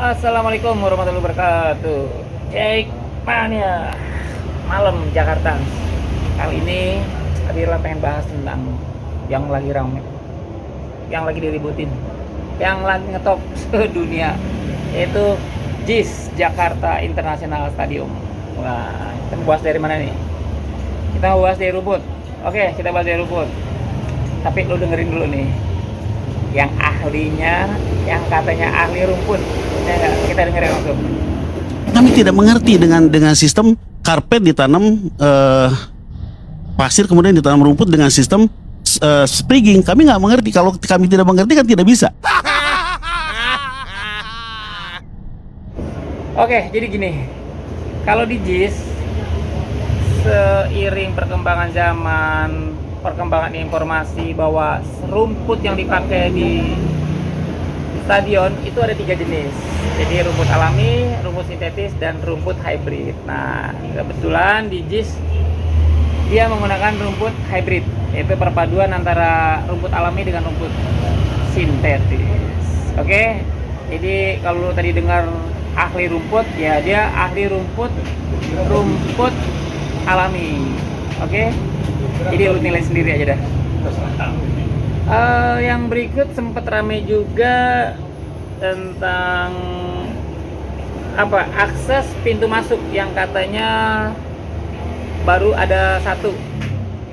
Assalamualaikum warahmatullahi wabarakatuh. Cek mania malam Jakarta. Kali ini Adira pengen bahas tentang yang lagi ramai, yang lagi diributin, yang lagi ngetop sedunia, yaitu JIS Jakarta International Stadium. Wah, kita mau bahas dari mana nih? Kita mau bahas dari rumput. Oke, kita bahas dari rumput. Tapi lu dengerin dulu nih, yang ahlinya, yang katanya ahli rumput. Ya, kita dengerin langsung. Kami tidak mengerti dengan sistem karpet ditanam pasir, kemudian ditanam rumput dengan sistem sprigging. Kami nggak mengerti. Kalau kami tidak mengerti kan tidak bisa. Oke, jadi gini, kalau di JIS, seiring perkembangan zaman, perkembangan informasi bahwa rumput yang dipakai di stadion itu ada 3 jenis. Jadi rumput alami, rumput sintetis, dan rumput hybrid. Nah, kebetulan di JIS dia menggunakan rumput hybrid, yaitu perpaduan antara rumput alami dengan rumput sintetis. Oke, jadi kalau tadi dengar ahli rumput, ya dia ahli rumput alami. Oke, jadi lu nilai sendiri aja dah. Yang berikut sempat rame juga tentang akses pintu masuk yang katanya baru ada 1.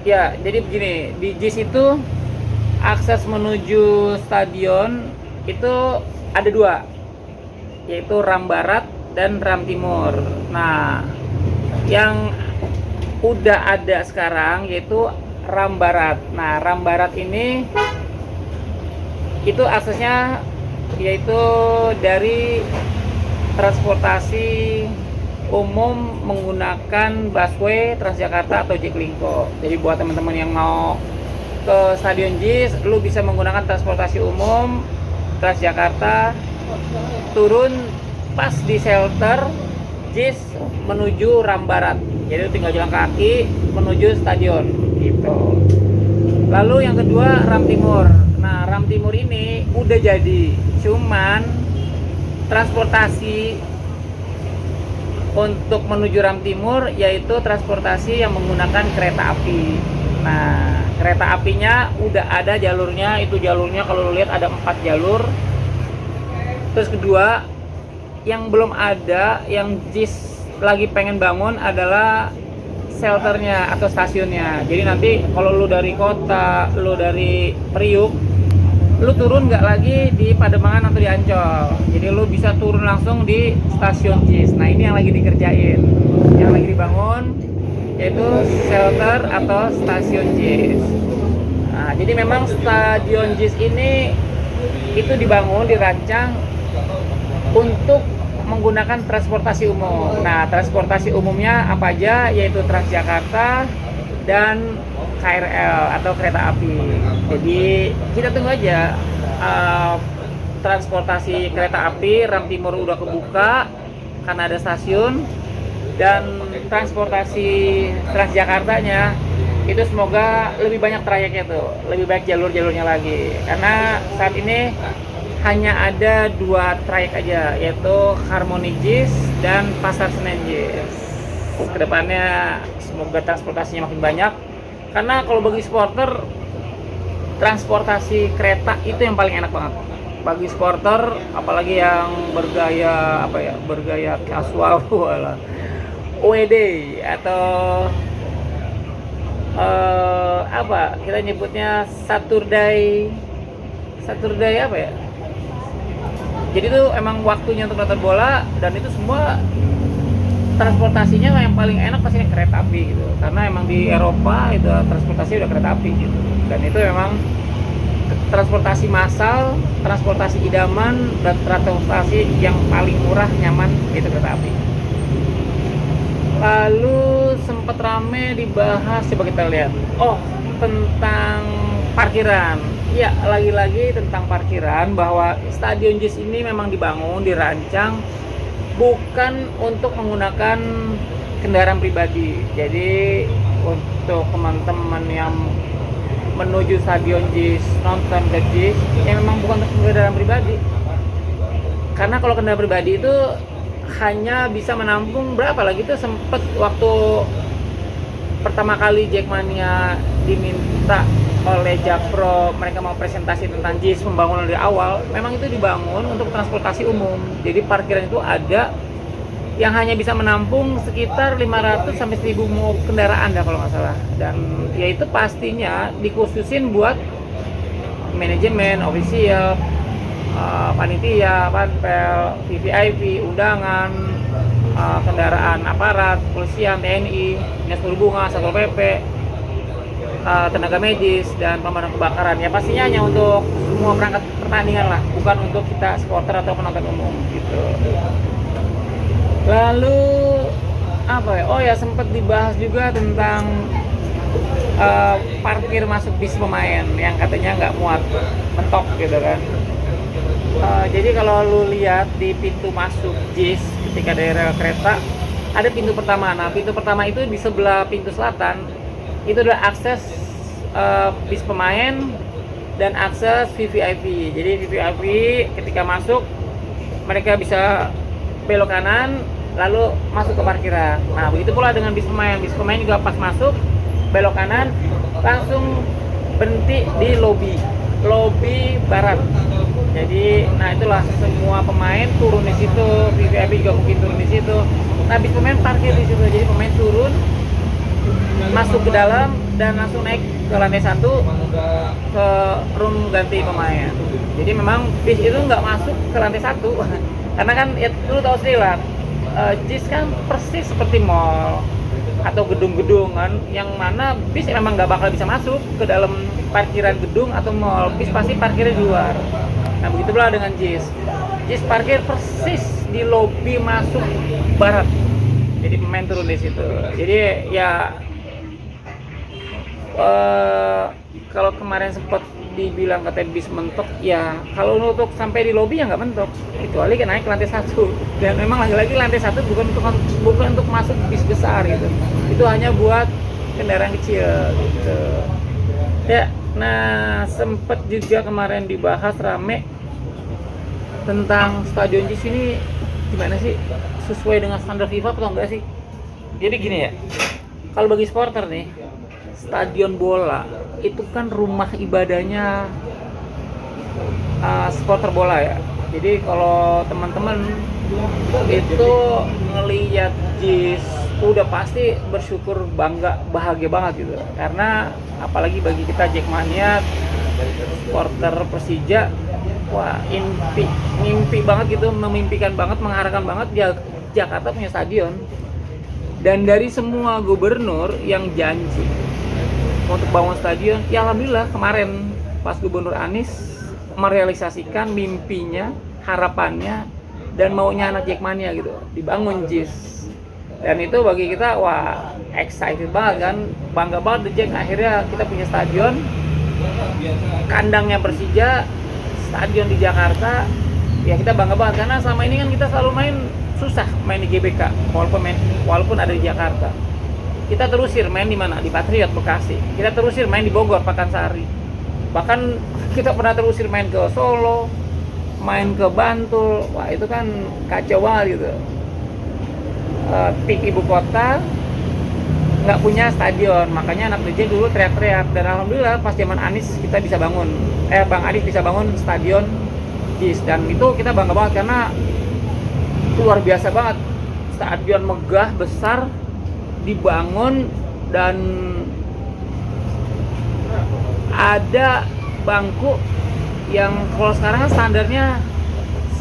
Ya, jadi begini, di JIS itu akses menuju stadion itu ada 2, yaitu ram barat dan ram timur. Nah, yang udah ada sekarang yaitu ram barat. Nah, ram barat ini itu aksesnya yaitu dari transportasi umum menggunakan busway Transjakarta atau Jaklingko. Jadi buat teman-teman yang mau ke Stadion JIS, lu bisa menggunakan transportasi umum Transjakarta, turun pas di shelter JIS menuju ram barat. Jadi lu tinggal jalan kaki menuju stadion gitu. Lalu yang kedua ram timur. Nah, ram timur ini udah jadi, cuman transportasi untuk menuju ram timur yaitu transportasi yang menggunakan kereta api. Nah, kereta apinya udah ada jalurnya, itu jalurnya kalau lu lihat ada 4 jalur. Terus kedua, yang belum ada, yang JIS lagi pengen bangun adalah shelternya atau stasiunnya. Jadi nanti kalau lu dari kota, lu dari Priuk, lu turun nggak lagi di Pademangan atau di Ancol. Jadi lu bisa turun langsung di stasiun JIS. Nah, ini yang lagi dikerjain, yang lagi dibangun, yaitu shelter atau stasiun JIS. Nah, jadi memang stadion JIS ini itu dibangun, dirancang untuk menggunakan transportasi umum. Nah, transportasi umumnya apa aja? Yaitu Transjakarta dan KRL atau kereta api. Jadi kita tunggu aja transportasi kereta api ram timur udah kebuka karena ada stasiun, dan transportasi Transjakartanya itu semoga lebih banyak trayeknya tuh, lebih banyak jalur-jalurnya lagi. Karena saat ini hanya ada 2 trayek aja, yaitu Harmoni JIS dan Pasar Senen JIS. Kedepannya semoga transportasinya makin banyak, karena kalau bagi supporter transportasi kereta itu yang paling enak banget bagi supporter, apalagi yang bergaya casual wala WD atau kita nyebutnya Saturday apa ya. Jadi itu emang waktunya untuk nonton bola, dan itu semua transportasinya yang paling enak pasti kereta api gitu. Karena emang di Eropa itu transportasi udah kereta api gitu. Dan itu memang transportasi massal, transportasi idaman, dan transportasi yang paling murah, nyaman itu kereta api. Lalu sempat rame dibahas, coba kita lihat. Tentang parkiran. Ya, lagi-lagi tentang parkiran, bahwa Stadion JIS ini memang dibangun, dirancang bukan untuk menggunakan kendaraan pribadi. Jadi untuk teman-teman yang menuju Stadion JIS, nonton ke JIS, yang memang bukan untuk kendaraan pribadi, karena kalau kendaraan pribadi itu hanya bisa menampung berapa lagi tuh, sempet waktu pertama kali Jackmania diminta oleh Jakpro, mereka mau presentasi tentang JIS pembangunan dari awal, memang itu dibangun untuk transportasi umum. Jadi parkiran itu ada yang hanya bisa menampung sekitar 500 sampai 1000 kendaraan dah kalau nggak salah. Dan ya itu pastinya dikhususin buat manajemen, ofisial, panitia, panpel, VVIP, undangan, kendaraan aparat, polisian, TNI, dinas perhubungan, satpol pp, tenaga medis, dan pemadam kebakaran. Ya pastinya hanya untuk semua perangkat pertandingan lah, bukan untuk kita supporter atau penonton umum gitu. Lalu apa ya? Oh ya, sempat dibahas juga tentang parkir masuk bis pemain yang katanya nggak muat, mentok gitu kan. Jadi kalau lu lihat di pintu masuk JIS ketika daerah kereta, ada pintu pertama. Nah, pintu pertama itu di sebelah pintu selatan itu adalah akses bis pemain dan akses VVIP. Jadi VVIP ketika masuk mereka bisa belok kanan lalu masuk ke parkiran. Nah, begitu pula dengan bis pemain. Bis pemain juga pas masuk belok kanan langsung berhenti di lobi barat. Jadi, nah itulah semua pemain turun di situ, VVIP juga mungkin turun di situ. Nah, bis pemain parkir di situ. Jadi pemain turun, masuk ke dalam dan langsung naik ke lantai 1 ke room ganti pemain. Jadi memang bis itu nggak masuk ke lantai 1 karena kan ya dulu tahu sendiri lah, JIS kan persis seperti mall atau gedung-gedung kan, yang mana bis memang nggak bakal bisa masuk ke dalam parkiran gedung atau mall. Bis pasti parkirnya di luar. Nah, begitu pula dengan JIS. JIS parkir persis di lobi masuk barat. Jadi pemain turun di situ. Jadi ya kalau kemarin sempat dibilang katanya bis mentok, ya kalau untuk sampai di lobi ya nggak mentok, kecuali kan naik ke lantai 1. Dan memang lagi-lagi lantai 1 bukan untuk masuk bis besar gitu. Itu hanya buat kendaraan kecil gitu. Ya, nah sempat juga kemarin dibahas rame tentang stadion JIS ini gimana sih, sesuai dengan standar FIFA atau enggak sih? Jadi gini ya, kalau bagi supporter nih, stadion bola itu kan rumah ibadahnya supporter bola ya. Jadi kalau teman-teman itu ngelihat JIS udah pasti bersyukur, bangga, bahagia banget gitu. Karena apalagi bagi kita Jackmania, supporter Persija, wah mimpi banget gitu, memimpikan banget, mengharapkan banget Jakarta punya stadion. Dan dari semua gubernur yang janji untuk bangun stadion, ya alhamdulillah kemarin pas Gubernur Anies merealisasikan mimpinya, harapannya, dan maunya anak Jackmania gitu, dibangun JIS. Dan itu bagi kita wah excited banget kan, bangga banget The Jack, akhirnya kita punya stadion, kandangnya Persija, stadion di Jakarta. Ya kita bangga banget karena selama ini kan kita selalu susah main di GBK walaupun ada di Jakarta. Kita terusir main di mana? Di Patriot Bekasi. Kita terusir main di Bogor Pakansari. Bahkan kita pernah terusir main ke Solo, main ke Bantul. Wah, itu kan kacau banget gitu. Tim ibu kota nggak punya stadion, makanya anak DJ dulu teriak-teriak. Dan alhamdulillah pas zaman Anies kita bisa bangun, Bang Anies bisa bangun stadion JIS, dan itu kita bangga banget karena luar biasa banget. Stadion megah, besar, dibangun, dan ada bangku yang kalau sekarang kan standarnya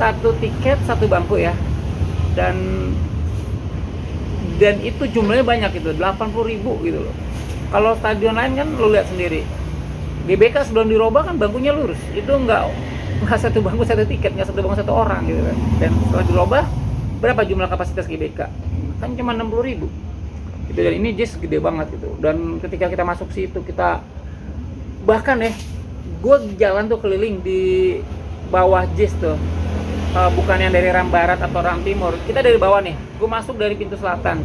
1 tiket 1 bangku ya, dan itu jumlahnya banyak gitu, 80.000 gitu loh. Kalau stadion lain kan lo lihat sendiri, GBK sebelum dirubah kan bangkunya lurus, itu nggak 1 bangku 1 tiket, nggak 1 bangku 1 orang gitu kan. Dan setelah dirubah, berapa jumlah kapasitas GBK? Kan cuma 60.000 gitu. Dan ini JIS gede banget gitu. Dan ketika kita masuk situ, kita bahkan gue jalan tuh keliling di bawah JIS tuh, bukan yang dari Ram Barat atau Ram Timur, kita dari bawah nih. Gue masuk dari pintu selatan.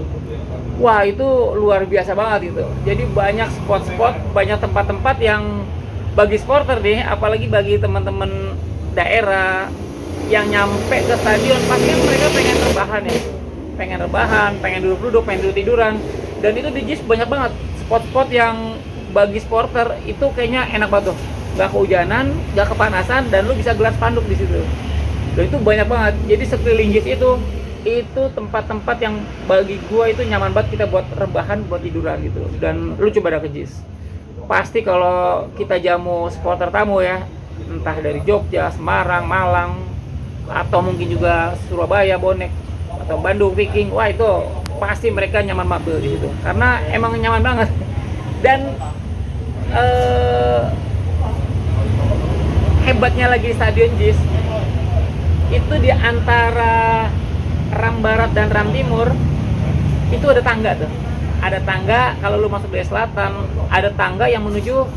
Wah, itu luar biasa banget gitu. Jadi banyak spot-spot, banyak tempat-tempat yang bagi supporter nih, apalagi bagi teman-teman daerah yang nyampe ke stadion pasti kan mereka pengen rebahan ya, pengen duduk-duduk, pengen tiduran. Dan itu di JIS banyak banget spot-spot yang bagi supporter itu kayaknya enak banget tuh, nggak kehujanan, nggak kepanasan, dan lu bisa gelar spanduk di situ. Dan itu banyak banget. Jadi sekeliling JIS itu tempat-tempat yang bagi gua itu nyaman banget kita buat rebahan, buat tiduran gitu. Dan lu coba dah ke JIS, pasti kalau kita jamu supporter tamu ya, entah dari Jogja, Semarang, Malang, atau mungkin juga Surabaya, Bonek, atau Bandung, Viking, wah itu pasti mereka nyaman banget di situ, karena emang nyaman banget. Dan hebatnya lagi stadion JIS itu di antara Ram Barat dan Ram Timur itu ada tangga tuh. Ada tangga kalau lu masuk dari selatan, ada tangga yang menuju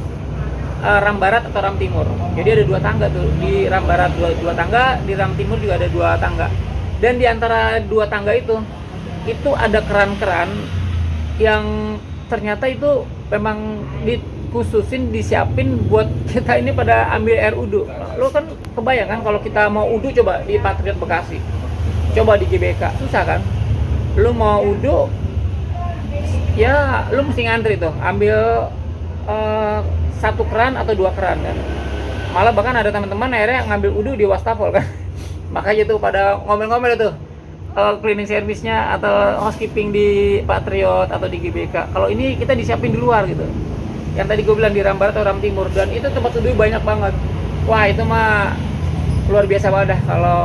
Ram Barat atau Ram Timur. Jadi ada dua tangga tuh, di Ram Barat dua tangga, di Ram Timur juga ada dua tangga. Dan di antara dua tangga itu ada keran-keran yang ternyata itu memang dikhususin, disiapin buat kita ini pada ambil air udu. Lo kan kebayang kan kalau kita mau udu coba di Patriot Bekasi, coba di GBK, susah kan? Lo mau udu, ya lo mesti ngantri tuh, ambil satu keran atau dua keran kan. Malah bahkan ada teman-teman akhirnya ngambil udu di wastafel kan. Makanya tuh pada ngomel-ngomel tuh cleaning service-nya atau housekeeping di Patriot atau di GBK. Kalau ini kita disiapin di luar gitu. Yang tadi gue bilang di Ram Barat atau Ram Timur, dan itu tempat duduk banyak banget. Wah itu mah luar biasa banget dah kalau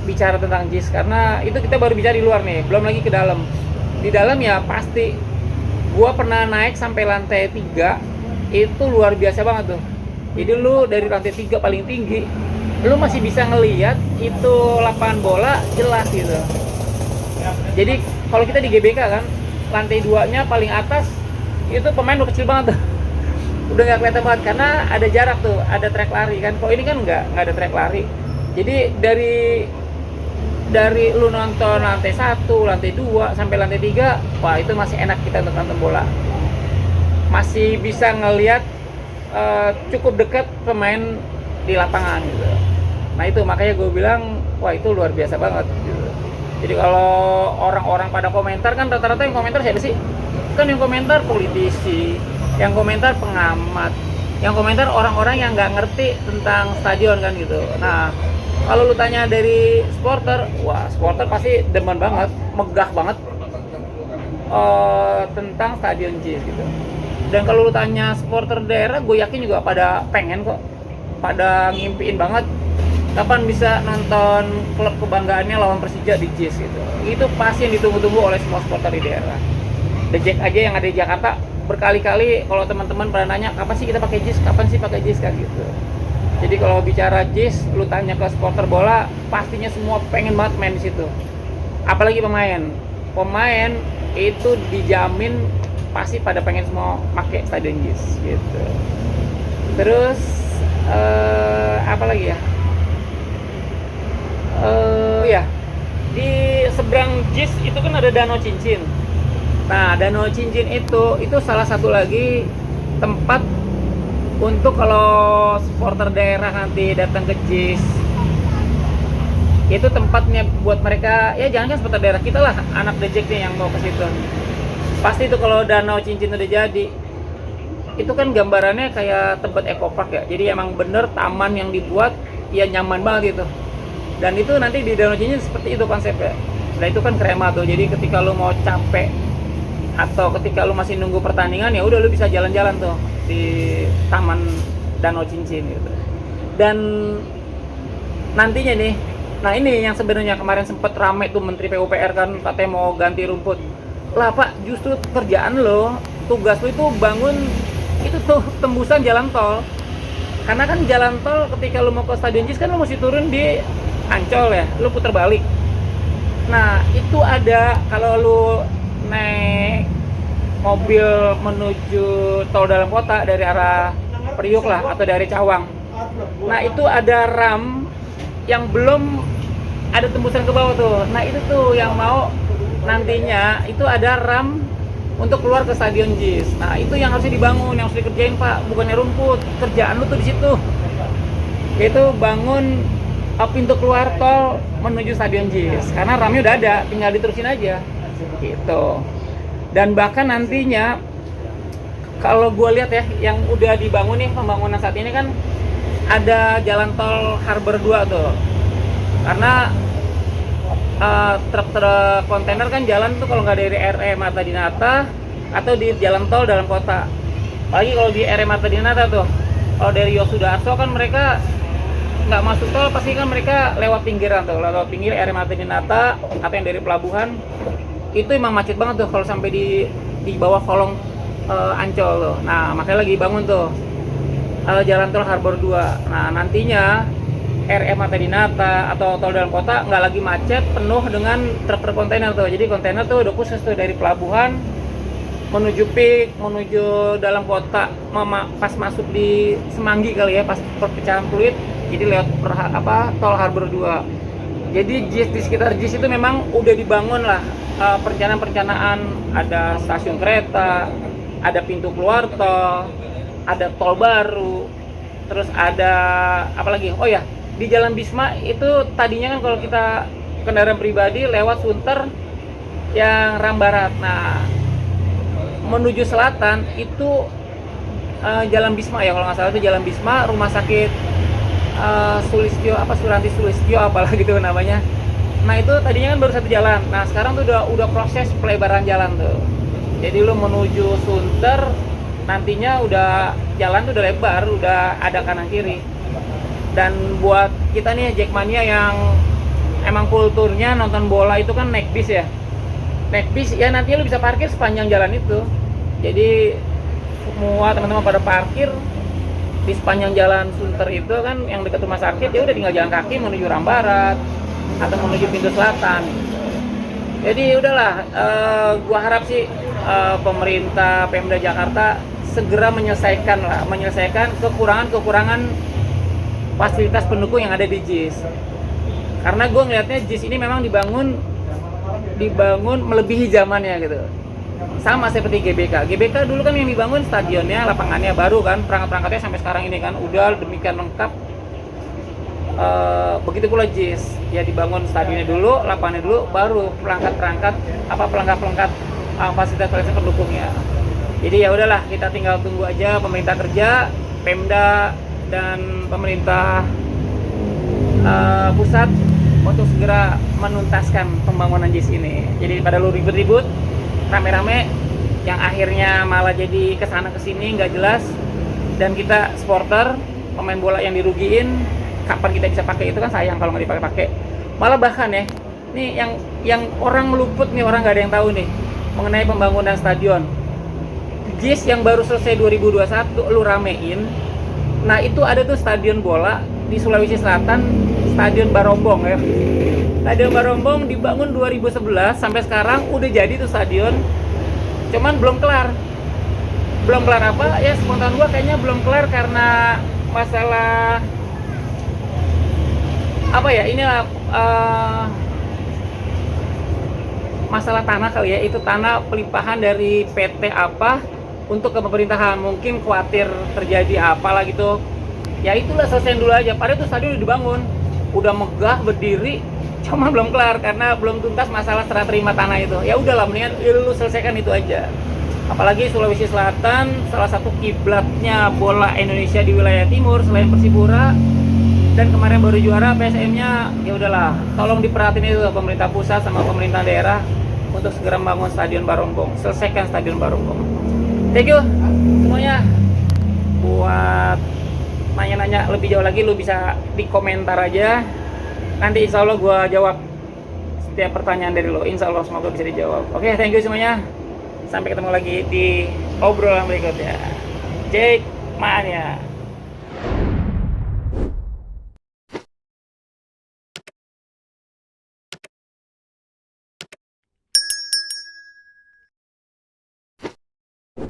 bicara tentang JIS, karena itu kita baru bicara di luar nih, belum lagi ke dalam. Di dalam ya pasti gua pernah naik sampai lantai 3, itu luar biasa banget tuh. Jadi lu dari lantai 3 paling tinggi, lu masih bisa ngelihat itu lapangan bola jelas gitu. Jadi kalau kita di GBK kan, lantai 2-nya paling atas itu pemain udah kecil banget tuh. Udah nggak kelihatan banget karena ada jarak tuh, ada trek lari kan. Kalau ini kan nggak ada trek lari. Jadi dari lu nonton lantai 1, lantai 2 sampai lantai 3, wah itu masih enak kita untuk nonton bola. Masih bisa ngelihat cukup dekat pemain di lapangan gitu. Nah itu makanya gue bilang wah itu luar biasa banget gitu. Jadi kalau orang-orang pada komentar kan rata-rata yang komentar siapa sih? Kan yang komentar politisi, yang komentar pengamat, yang komentar orang-orang yang nggak ngerti tentang stadion kan gitu. Nah kalau lu tanya dari supporter, wah supporter pasti demen banget, megah banget tentang stadion JIS gitu. Dan kalau lu tanya supporter daerah, gue yakin juga pada pengen kok, pada ngimpiin banget kapan bisa nonton klub kebanggaannya lawan Persija di JIS gitu. Itu pasti yang ditunggu-tunggu oleh semua supporter di daerah. The Jack aja yang ada di Jakarta berkali-kali kalau teman-teman pada nanya kapan sih kita pakai JIS, kapan sih pakai JIS kan gitu. Jadi kalau bicara JIS, lu tanya ke supporter bola, pastinya semua pengen banget main di situ. Apalagi pemain itu dijamin pasti pada pengen semua pakai stadion JIS gitu. Terus apa lagi ya? Ya di seberang JIS itu kan ada Danau Cincin. Nah Danau Cincin itu salah satu lagi tempat untuk kalau supporter daerah nanti datang ke JIS, itu tempatnya buat mereka, ya jangan kan supporter daerah, kita lah anak The Jack nih yang mau ke situ. Pasti itu kalau Danau Cincin udah jadi, itu kan gambarannya kayak tempat ekopark ya. Jadi emang bener taman yang dibuat, ya nyaman banget gitu. Dan itu nanti di Danau Cincin seperti itu konsepnya. Nah itu kan krema tuh, jadi ketika lu mau capek atau ketika lu masih nunggu pertandingan, ya udah lu bisa jalan-jalan tuh di taman Danau Cincin gitu. Dan nantinya nih, nah ini yang sebenarnya kemarin sempet rame tuh Menteri PUPR kan katanya mau ganti rumput. Lah Pak, justru kerjaan lo, tugas lo itu bangun itu tuh tembusan jalan tol. Karena kan jalan tol ketika lo mau ke Stadion JIS kan lo mesti turun di Ancol ya, lo putar balik. Nah itu ada kalau lo naik mobil menuju tol dalam kota dari arah Priuk lah atau dari Cawang. Nah itu ada ram yang belum ada tembusan ke bawah tuh. Nah itu tuh yang mau nantinya itu ada ram untuk keluar ke Stadion JIS. Nah itu yang harus dibangun, yang harus dikerjain Pak, bukannya rumput. Kerjaan lu tuh di situ. Yaitu bangun pintu keluar tol menuju Stadion JIS, karena ramnya udah ada, tinggal diterusin aja gitu. Dan bahkan nantinya kalau gue lihat ya, yang udah dibangun nih, pembangunan saat ini kan ada jalan tol Harbor 2 tuh, karena truk-truk kontainer kan jalan tuh kalau nggak dari RE Marta Dinata atau di jalan tol dalam kota. Apalagi kalau di RE Marta Dinata tuh, kalau dari Yosudarso kan mereka nggak masuk tol, pasti kan mereka lewat pinggiran tuh, lewat pinggir RE Marta Dinata atau yang dari pelabuhan. Itu emang macet banget tuh kalau sampai di bawah kolong Ancol tuh. Nah, makanya lagi bangun tuh jalan tol Harbor 2. Nah, nantinya RE Marta Dinata atau tol dalam kota nggak lagi macet penuh dengan truk-truk kontainer tuh. Jadi kontainer tuh udah khusus tuh dari pelabuhan menuju PIK, menuju dalam kota, pas masuk di Semanggi kali ya, pas perpecahan Pluit, jadi lewat tol Harbor 2. Jadi JIS, di sekitar JIS itu memang udah dibangun lah perencanaan-perencanaan, ada stasiun kereta, ada pintu keluar tol, ada tol baru, terus ada apa lagi? Oh ya, di Jalan Bisma itu tadinya kan kalau kita kendaraan pribadi lewat Sunter yang Ram Barat. Nah, menuju selatan itu Jalan Bisma ya, kalau nggak salah itu Jalan Bisma, rumah sakit Suranti Sulistyo apalah gitu namanya. Nah, itu tadinya kan baru satu jalan. Nah, sekarang tuh udah proses pelebaran jalan tuh. Jadi lu menuju Sunter nantinya udah jalan tuh udah lebar, udah ada kanan kiri. Dan buat kita nih Jackmania yang emang kulturnya nonton bola itu kan naik bis ya. Naik bis ya, nantinya lu bisa parkir sepanjang jalan itu. Jadi semua teman-teman pada parkir di sepanjang jalan Sunter itu kan, yang dekat rumah sakit, ya udah tinggal jalan kaki menuju Ram Barat atau menuju pintu selatan. Jadi udahlah, gua harap sih pemerintah Pemda Jakarta segera menyelesaikan kekurangan fasilitas pendukung yang ada di JIS. Karena gue ngelihatnya JIS ini memang dibangun melebihi zamannya gitu. Sama seperti GBK. GBK dulu kan yang dibangun stadionnya, lapangannya baru kan, perangkat-perangkatnya sampai sekarang ini kan udah demikian lengkap. Begitu pula JIS, ya dibangun stadionnya dulu, lapangannya dulu, baru pelengkap fasilitas pendukungnya. Jadi ya udahlah, kita tinggal tunggu aja pemerintah kerja, Pemda dan pemerintah pusat untuk segera menuntaskan pembangunan JIS ini. Jadi pada lu ribut-ribut, rame-rame, yang akhirnya malah jadi kesana kesini nggak jelas, dan kita supporter, pemain bola yang dirugiin, kapan kita bisa pakai itu kan sayang kalau nggak dipakai-pakai. Malah bahkan ya, nih yang orang meluput nih, orang nggak ada yang tahu nih mengenai pembangunan stadion JIS yang baru selesai 2021 lu ramein. Nah, itu ada tuh stadion bola di Sulawesi Selatan, Stadion Barombong ya. Stadion Barombong dibangun 2011 sampai sekarang udah jadi tuh stadion. Cuman belum kelar. Belum kelar apa? Ya spontan gua kayaknya belum kelar karena masalah apa ya? Inilah masalah tanah kali ya. Itu tanah pelimpahan dari PT apa untuk ke pemerintahan, mungkin khawatir terjadi apalah gitu. Ya itulah, selesaiin dulu aja. Padahal itu stadion udah dibangun, udah megah berdiri, cuma belum kelar karena belum tuntas masalah serah terima tanah itu. Ya udahlah, mendingan lu selesaikan itu aja. Apalagi Sulawesi Selatan salah satu kiblatnya bola Indonesia di wilayah timur selain Persipura, dan kemarin baru juara PSM-nya. Ya udahlah, tolong diperhatiin itu pemerintah pusat sama pemerintah daerah untuk segera membangun Stadion Barombong, selesaikan Stadion Barombong. Thank you semuanya. Buat nanya-nanya lebih jauh lagi, lu bisa di komentar aja. Nanti insya Allah gue jawab setiap pertanyaan dari lo. Insya Allah semoga bisa dijawab. Oke, thank you semuanya. Sampai ketemu lagi di obrolan berikutnya. Jackmania.